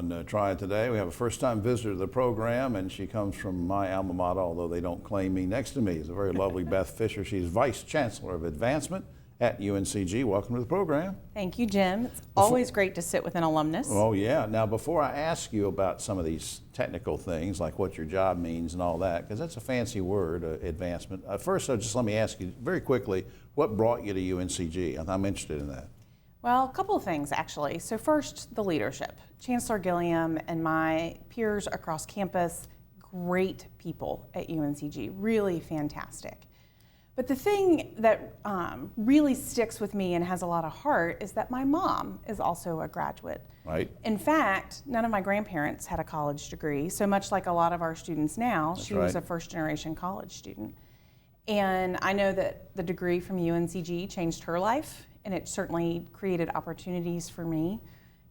on Triad today. We have a first-time visitor to the program, and she comes from my alma mater, although they don't claim me. Next to me is a very lovely Beth Fischer. She's Vice Chancellor of Advancement at UNCG. Welcome to the program. Thank you, Jim. It's always great to sit with an alumnus. Oh, yeah. Now, before I ask you about some of these technical things, like what your job means and all that, because that's a fancy word, advancement. First, just let me ask you very quickly, what brought you to UNCG? I'm interested in that. Well, a couple of things, actually. So first, the leadership. Chancellor Gilliam and my peers across campus, great people at UNCG, really fantastic. But the thing that really sticks with me and has a lot of heart is that my mom is also a graduate. Right. In fact, none of my grandparents had a college degree, so much like a lot of our students now, she was a first-generation college student. And I know that the degree from UNCG changed her life, and it certainly created opportunities for me,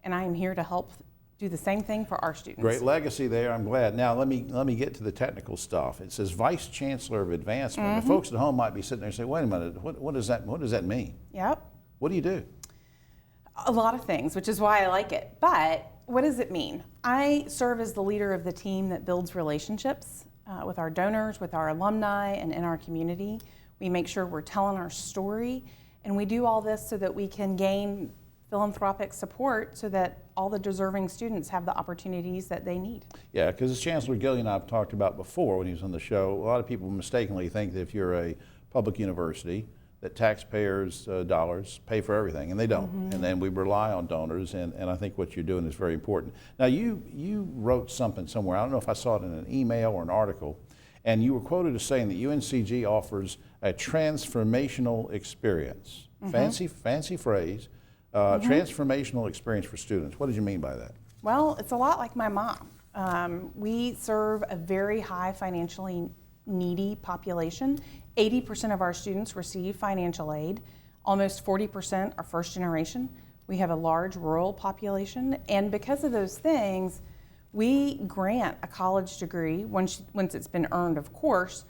and I am here to help do the same thing for our students. Great legacy there, I'm glad. Now let me get to the technical stuff. It says Vice Chancellor of Advancement. The folks at home might be sitting there and say, wait a minute, what does that mean? Yep. What do you do? A lot of things, which is why I like it. But what does it mean? I serve as the leader of the team that builds relationships with our donors, with our alumni, and in our community. We make sure we're telling our story, and we do all this so that we can gain philanthropic support so that all the deserving students have the opportunities that they need. Yeah, because as Chancellor Gilliam and I have talked about before when he was on the show, a lot of people mistakenly think that if you're a public university, that taxpayers' dollars pay for everything, and they don't. And then we rely on donors, and I think what you're doing is very important. Now, you wrote something somewhere, I don't know if I saw it in an email or an article, and you were quoted as saying that UNCG offers a transformational experience. Fancy phrase. Transformational experience for students. What did you mean by that? Well, it's a lot like my mom. We serve a very high financially needy population. 80% of our students receive financial aid. Almost 40% are first generation. We have a large rural population, and because of those things, we grant a college degree once it's been earned, of course,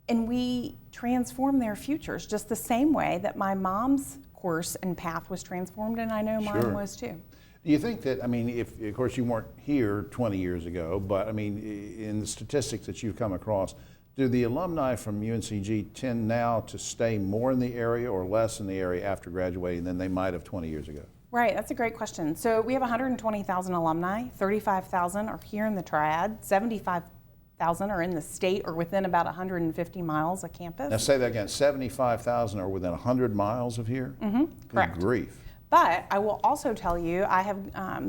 and we transform their futures just the same way that my mom's course and path was transformed, and I know mine was too. Do you think that, I mean, if, of course, you weren't here 20 years ago, but I mean, in the statistics that you've come across, do the alumni from UNCG tend now to stay more in the area or less in the area after graduating than they might have 20 years ago? Right, that's a great question. So we have 120,000 alumni, 35,000 are here in the Triad, 75,000 are in the state or within about 150 miles of campus. Now say that again, 75,000 are within 100 miles of here? Correct. Good grief. But I will also tell you, I have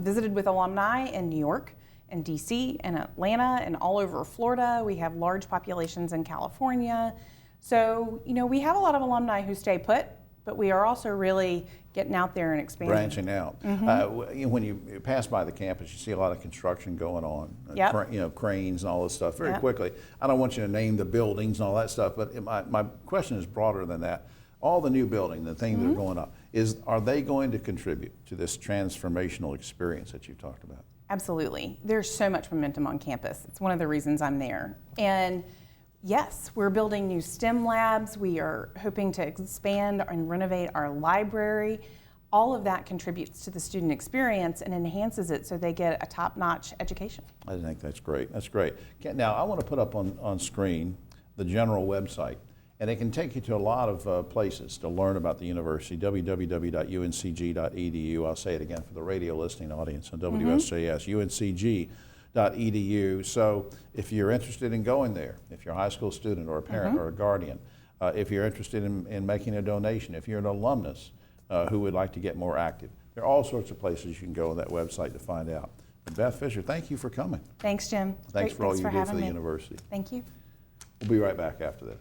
visited with alumni in New York and DC and Atlanta and all over Florida. We have large populations in California. So, you know, we have a lot of alumni who stay put, but we are also really getting out there and expanding. Branching out. When you pass by the campus, you see a lot of construction going on. You know, cranes and all this stuff very quickly. I don't want you to name the buildings and all that stuff, but my question is broader than that. All the new building, the things that are going up, are they going to contribute to this transformational experience that you've talked about? Absolutely. There's so much momentum on campus. It's one of the reasons I'm there. And yes, we're building new STEM labs. We are hoping to expand and renovate our library. All of that contributes to the student experience and enhances it so they get a top-notch education. I think that's great. That's great. Now, I want to put up on screen the general website. And it can take you to a lot of places to learn about the university, www.uncg.edu. I'll say it again for the radio listening audience on WSJS, uncg.edu. So if you're interested in going there, if you're a high school student or a parent or a guardian, if you're interested in making a donation, if you're an alumnus who would like to get more active, there are all sorts of places you can go on that website to find out. Beth Fischer, thank you for coming. Thanks, Jim. Thanks for all you do for the university. Thank you. We'll be right back after this.